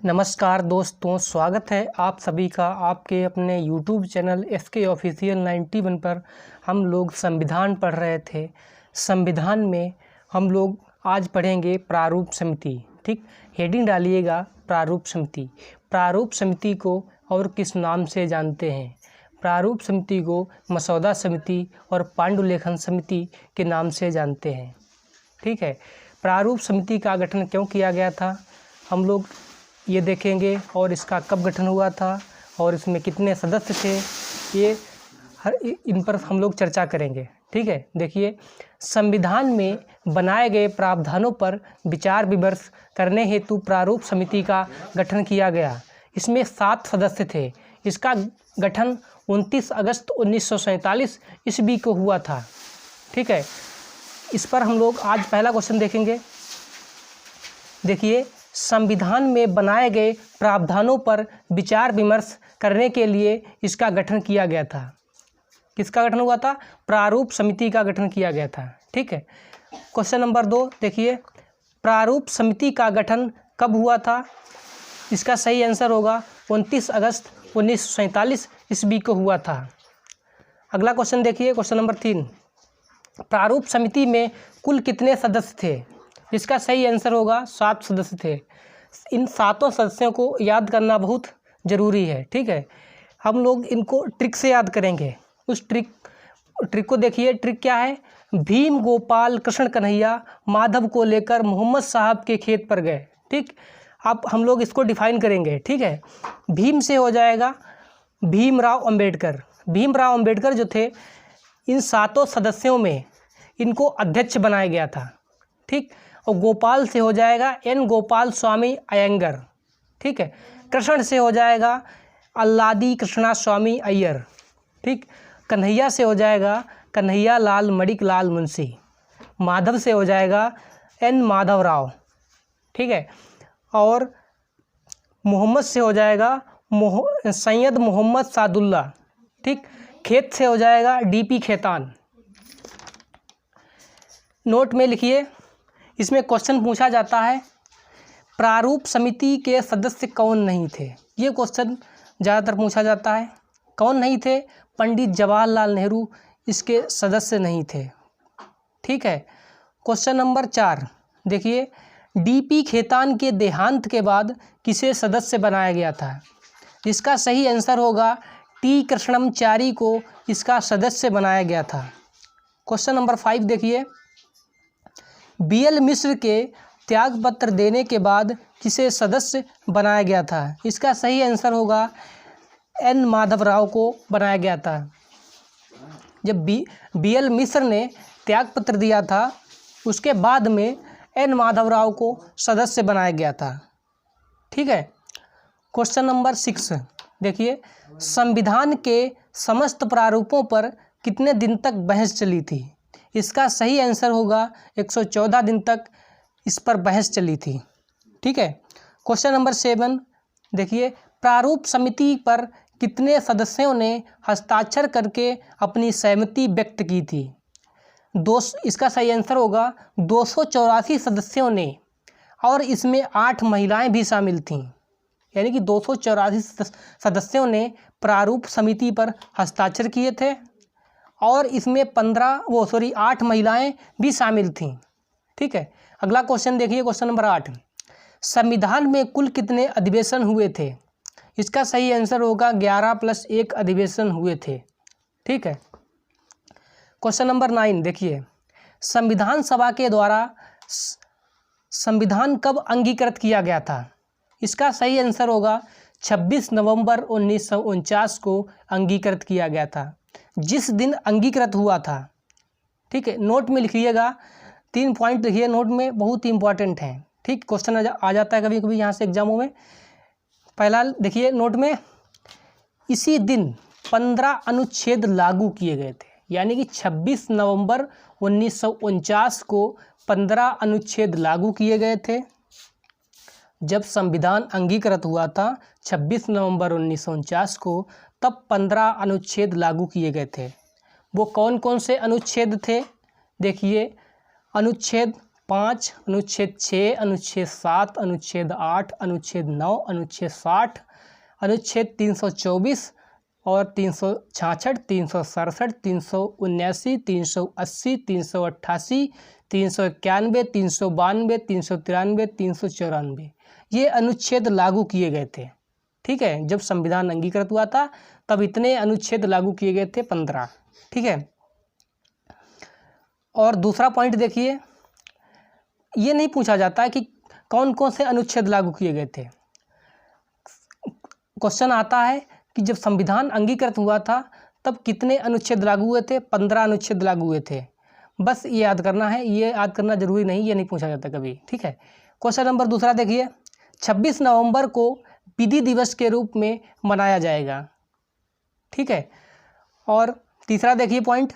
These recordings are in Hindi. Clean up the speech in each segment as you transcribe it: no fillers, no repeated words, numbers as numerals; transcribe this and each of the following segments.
नमस्कार दोस्तों, स्वागत है आप सभी का आपके अपने YouTube चैनल SK ऑफिशियल 91 पर। हम लोग संविधान पढ़ रहे थे। संविधान में हम लोग आज पढ़ेंगे प्रारूप समिति। ठीक, हेडिंग डालिएगा प्रारूप समिति। प्रारूप समिति को और किस नाम से जानते हैं? प्रारूप समिति को मसौदा समिति और पांडुलेखन समिति के नाम से जानते हैं। ठीक है, प्रारूप समिति का गठन क्यों किया गया था हम लोग ये देखेंगे, और इसका कब गठन हुआ था और इसमें कितने सदस्य थे, ये इन पर हम लोग चर्चा करेंगे। ठीक है, देखिए, संविधान में बनाए गए प्रावधानों पर विचार विमर्श करने हेतु प्रारूप समिति का गठन किया गया। इसमें 7 सदस्य थे। इसका गठन 29 अगस्त 1947 ईस्वी को हुआ था। ठीक है, इस पर हम लोग आज पहला क्वेश्चन देखेंगे। देखिए, संविधान में बनाए गए प्रावधानों पर विचार विमर्श करने के लिए इसका गठन किया गया था। किसका गठन हुआ था? प्रारूप समिति का गठन किया गया था। ठीक है, क्वेश्चन नंबर 2 देखिए, प्रारूप समिति का गठन कब हुआ था? इसका सही आंसर होगा 29 अगस्त 1947 ईस्वी को हुआ था। अगला क्वेश्चन देखिए, क्वेश्चन नंबर 3, प्रारूप समिति में कुल कितने सदस्य थे? इसका सही आंसर होगा 7 सदस्य थे। इन 7 सदस्यों को याद करना बहुत ज़रूरी है। ठीक है, हम लोग इनको ट्रिक से याद करेंगे। उस ट्रिक को देखिए। ट्रिक क्या है? भीम, गोपाल, कृष्ण कन्हैया माधव को लेकर मोहम्मद साहब के खेत पर गए। ठीक, अब हम लोग इसको डिफाइन करेंगे। ठीक है, भीम से हो जाएगा भीमराव अंबेडकर। भीमराव अंबेडकर जो थे, इन 7 सदस्यों में इनको अध्यक्ष बनाया गया था। ठीक, और गोपाल से हो जाएगा एन गोपाल स्वामी अयंगर। ठीक है, कृष्ण से हो जाएगा अल्लादी कृष्णा स्वामी अय्यर। ठीक, कन्हैया से हो जाएगा कन्हैया लाल मणिक लाल मुंशी। माधव से हो जाएगा एन माधव राव। ठीक है, और मोहम्मद से हो जाएगा सैयद मोहम्मद सादुल्ला। ठीक, खेत से हो जाएगा डीपी खेतान। नोट में लिखिए, इसमें क्वेश्चन पूछा जाता है प्रारूप समिति के सदस्य कौन नहीं थे। ये क्वेश्चन ज़्यादातर पूछा जाता है। कौन नहीं थे? पंडित जवाहरलाल नेहरू इसके सदस्य नहीं थे। ठीक है, क्वेश्चन नंबर 4 देखिए, डीपी खेतान के देहांत के बाद किसे सदस्य बनाया गया था? इसका सही आंसर होगा टी कृष्णमचारी को इसका सदस्य बनाया गया था। क्वेश्चन नंबर 5 देखिए, BL मिश्र के त्यागपत्र देने के बाद किसे सदस्य बनाया गया था? इसका सही आंसर होगा एन माधव राव को बनाया गया था। जब BL मिश्र ने त्यागपत्र दिया था, उसके बाद में एन माधव राव को सदस्य बनाया गया था। ठीक है, क्वेश्चन नंबर 6 देखिए, संविधान के समस्त प्रारूपों पर कितने दिन तक बहस चली थी? इसका सही आंसर होगा 114 दिन तक इस पर बहस चली थी। ठीक है, क्वेश्चन नंबर 7 देखिए, प्रारूप समिति पर कितने सदस्यों ने हस्ताक्षर करके अपनी सहमति व्यक्त की थी? इसका सही आंसर होगा 284 सदस्यों ने, और इसमें 8 महिलाएं भी शामिल थीं। यानी कि 284 सदस्यों ने प्रारूप समिति पर हस्ताक्षर किए थे, और इसमें 8 महिलाएं भी शामिल थीं। ठीक है, अगला क्वेश्चन देखिए, क्वेश्चन नंबर 8, संविधान में कुल कितने अधिवेशन हुए थे? इसका सही आंसर होगा 11 + 1 अधिवेशन हुए थे। ठीक है, क्वेश्चन नंबर 9 देखिए, संविधान सभा के द्वारा संविधान कब अंगीकृत किया गया था? इसका सही आंसर होगा 26 नवंबर 1949 को अंगीकृत किया गया था, जिस दिन अंगीकृत हुआ था। ठीक है, नोट में लिखिएगा, 3 पॉइंट लिखिए नोट में, बहुत ही इंपॉर्टेंट हैं। ठीक, क्वेश्चन आ जाता है कभी कभी यहाँ से एग्जामों में। पहला देखिए नोट में, इसी दिन 15 अनुच्छेद लागू किए गए थे। यानी कि 26 नवंबर 1949 को 15 अनुच्छेद लागू किए गए थे। जब संविधान अंगीकृत हुआ था 26 नवंबर 1949 को, तब 15 अनुच्छेद लागू किए गए थे। वो कौन कौन से अनुच्छेद थे? देखिए, अनुच्छेद 5, अनुच्छेद 6, अनुच्छेद 7, अनुच्छेद 8, अनुच्छेद 9, अनुच्छेद 60, अनुच्छेद 324 और 366, 367, 379, 380, 388, 391, 392, 393, 394 ये अनुच्छेद लागू किए गए थे। ठीक है, जब संविधान अंगीकृत हुआ था तब इतने अनुच्छेद लागू किए गए थे, 15। ठीक है, और दूसरा पॉइंट देखिए, ये नहीं पूछा जाता कि कौन कौन से अनुच्छेद लागू किए गए थे। क्वेश्चन आता है कि जब संविधान अंगीकृत हुआ था तब कितने अनुच्छेद लागू हुए थे, 15 अनुच्छेद लागू हुए थे। बस ये याद करना है, ये याद करना जरूरी नहीं, ये नहीं पूछा जाता कभी। ठीक है, क्वेश्चन नंबर दूसरा देखिए, 26 नवंबर को विधि दिवस के रूप में मनाया जाएगा। ठीक है, और तीसरा देखिए पॉइंट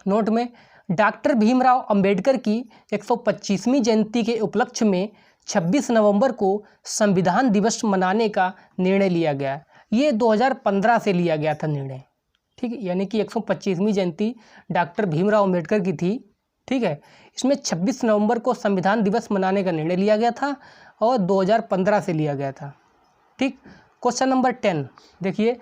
नोट में, डॉक्टर भीमराव अंबेडकर की 125वीं जयंती के उपलक्ष्य में 26 नवंबर को संविधान दिवस मनाने का निर्णय लिया गया। ये 2015 से लिया गया था निर्णय। ठीक है, यानी कि 125वीं जयंती डॉक्टर भीमराव अंबेडकर की थी। ठीक है, इसमें 26 नवंबर को संविधान दिवस मनाने का निर्णय लिया गया था और 2015 से लिया गया था। ठीक, क्वेश्चन नंबर 10 देखिए,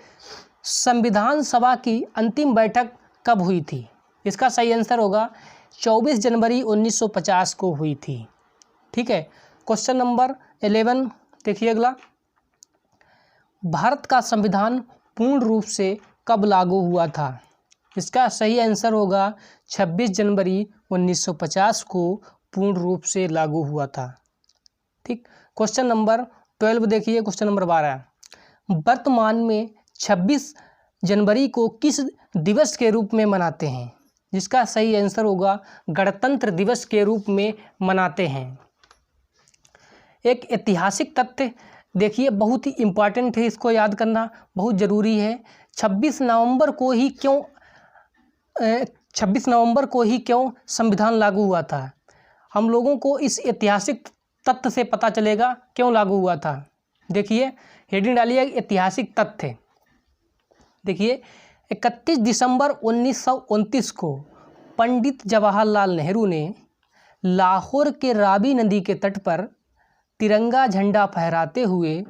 संविधान सभा की अंतिम बैठक कब हुई थी? इसका सही आंसर होगा 24 जनवरी 1950 को हुई थी। ठीक है, क्वेश्चन नंबर 11 देखिए अगला, भारत का संविधान पूर्ण रूप से कब लागू हुआ था? इसका सही आंसर होगा 26 जनवरी 1950 को पूर्ण रूप से लागू हुआ था। ठीक, क्वेश्चन नंबर 12 देखिए, क्वेश्चन नंबर 12, वर्तमान में 26 जनवरी को किस दिवस के रूप में मनाते हैं? जिसका सही आंसर होगा गणतंत्र दिवस के रूप में मनाते हैं। एक ऐतिहासिक तथ्य देखिए, बहुत ही इम्पॉर्टेंट है, इसको याद करना बहुत ज़रूरी है। 26 नवंबर को ही क्यों संविधान लागू हुआ था? हम लोगों को इस ऐतिहासिक तथ्य से पता चलेगा क्यों लागू हुआ था। देखिए हेडिंग डालिए, ऐतिहासिक तथ्य। देखिए 31 दिसंबर 1929 को पंडित जवाहरलाल नेहरू ने लाहौर के रावी नदी के तट पर तिरंगा झंडा फहराते हुए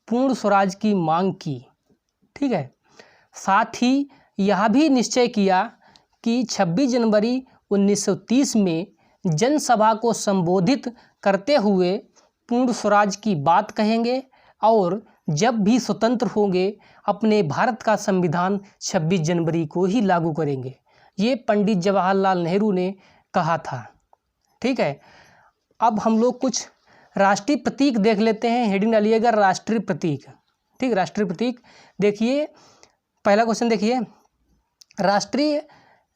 पूर्ण स्वराज की मांग की। ठीक है, साथ ही यह भी निश्चय किया कि 26 जनवरी 1930 में जनसभा को संबोधित करते हुए पूर्ण स्वराज की बात कहेंगे और जब भी स्वतंत्र होंगे अपने भारत का संविधान 26 जनवरी को ही लागू करेंगे। ये पंडित जवाहरलाल नेहरू ने कहा था। ठीक है, अब हम लोग कुछ राष्ट्रीय प्रतीक देख लेते हैं। हेडिंग डालिएगा राष्ट्रीय प्रतीक। ठीक, राष्ट्रीय प्रतीक देखिए, पहला क्वेश्चन देखिए, राष्ट्रीय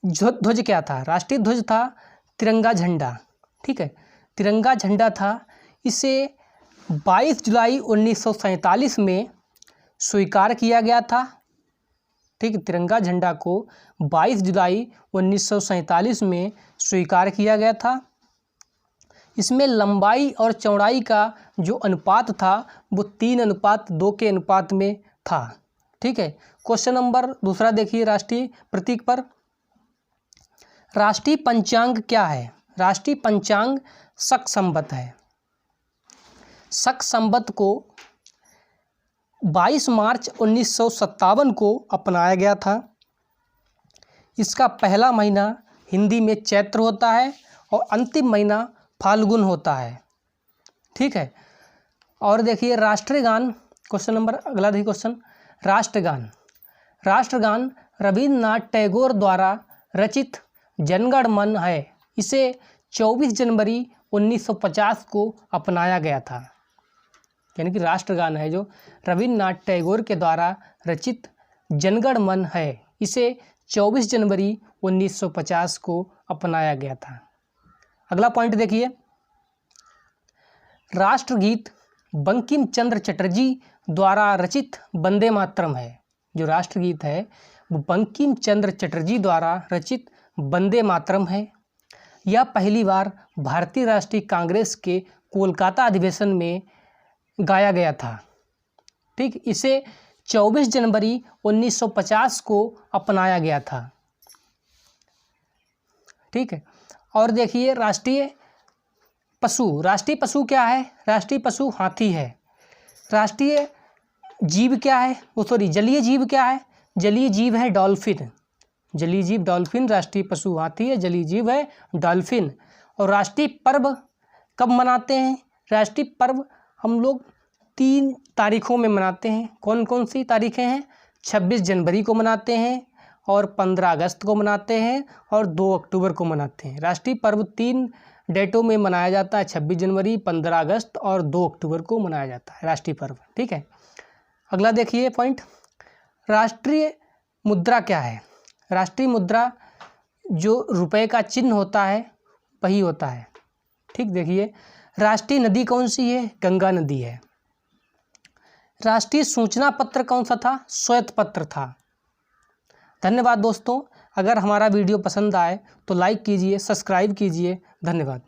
ध्वज क्या था? राष्ट्रीय ध्वज था तिरंगा झंडा। ठीक है, तिरंगा झंडा था। इसे 22 जुलाई 1947 में स्वीकार किया गया था। ठीक, तिरंगा झंडा को 22 जुलाई 1947 में स्वीकार किया गया था। इसमें लंबाई और चौड़ाई का जो अनुपात था वो 3:2 के अनुपात में था। ठीक है, क्वेश्चन नंबर दूसरा देखिए, राष्ट्रीय प्रतीक पर, राष्ट्रीय पंचांग क्या है? राष्ट्रीय पंचांग शक संवत है। शक संवत को 22 मार्च 1957 को अपनाया गया था। इसका पहला महीना हिंदी में चैत्र होता है और अंतिम महीना फाल्गुन होता है। ठीक है, और देखिए राष्ट्रीय गान, क्वेश्चन नंबर अगला देखिए क्वेश्चन, राष्ट्रगान। राष्ट्रगान रविन्द्रनाथ टैगोर द्वारा रचित जनगण मन है। इसे 24 जनवरी 1950 को अपनाया गया था। यानी कि राष्ट्रगान है जो रविन्द्रनाथ टैगोर के द्वारा रचित जनगण मन है, इसे 24 जनवरी 1950 को अपनाया गया था। अगला पॉइंट देखिए, राष्ट्रगीत बंकिम चंद्र चटर्जी द्वारा रचित वंदे मातरम है। जो राष्ट्रगीत है वो बंकिम चंद्र चटर्जी द्वारा रचित वंदे मातरम है। यह पहली बार भारतीय राष्ट्रीय कांग्रेस के कोलकाता अधिवेशन में गाया गया था। ठीक, इसे 24 जनवरी 1950 को अपनाया गया था। ठीक है, और देखिए राष्ट्रीय पशु, राष्ट्रीय पशु क्या है? राष्ट्रीय पशु हाथी है। राष्ट्रीय जीव क्या है? जलीय जीव क्या है? जलीय जीव है डॉल्फिन। जलीय जीव डॉल्फिन, राष्ट्रीय पशु हाथी है, जलीय जीव है डॉल्फिन। और राष्ट्रीय पर्व कब मनाते हैं? राष्ट्रीय पर्व हम लोग 3 तारीखों में मनाते हैं। कौन कौन सी तारीखें हैं? 26 जनवरी को मनाते हैं और 15 अगस्त को मनाते हैं और 2 अक्टूबर को मनाते हैं। राष्ट्रीय पर्व 3 डेटों में मनाया जाता है, 26 जनवरी, 15 अगस्त और 2 अक्टूबर को मनाया जाता है राष्ट्रीय पर्व। ठीक है, अगला देखिए पॉइंट, राष्ट्रीय मुद्रा क्या है? राष्ट्रीय मुद्रा जो रुपए का चिन्ह होता है वही होता है। ठीक, देखिए राष्ट्रीय नदी कौन सी है? गंगा नदी है। राष्ट्रीय सूचना पत्र कौन सा था? श्वेत पत्र था। धन्यवाद दोस्तों, अगर हमारा वीडियो पसंद आए तो लाइक कीजिए, सब्सक्राइब कीजिए। धन्यवाद।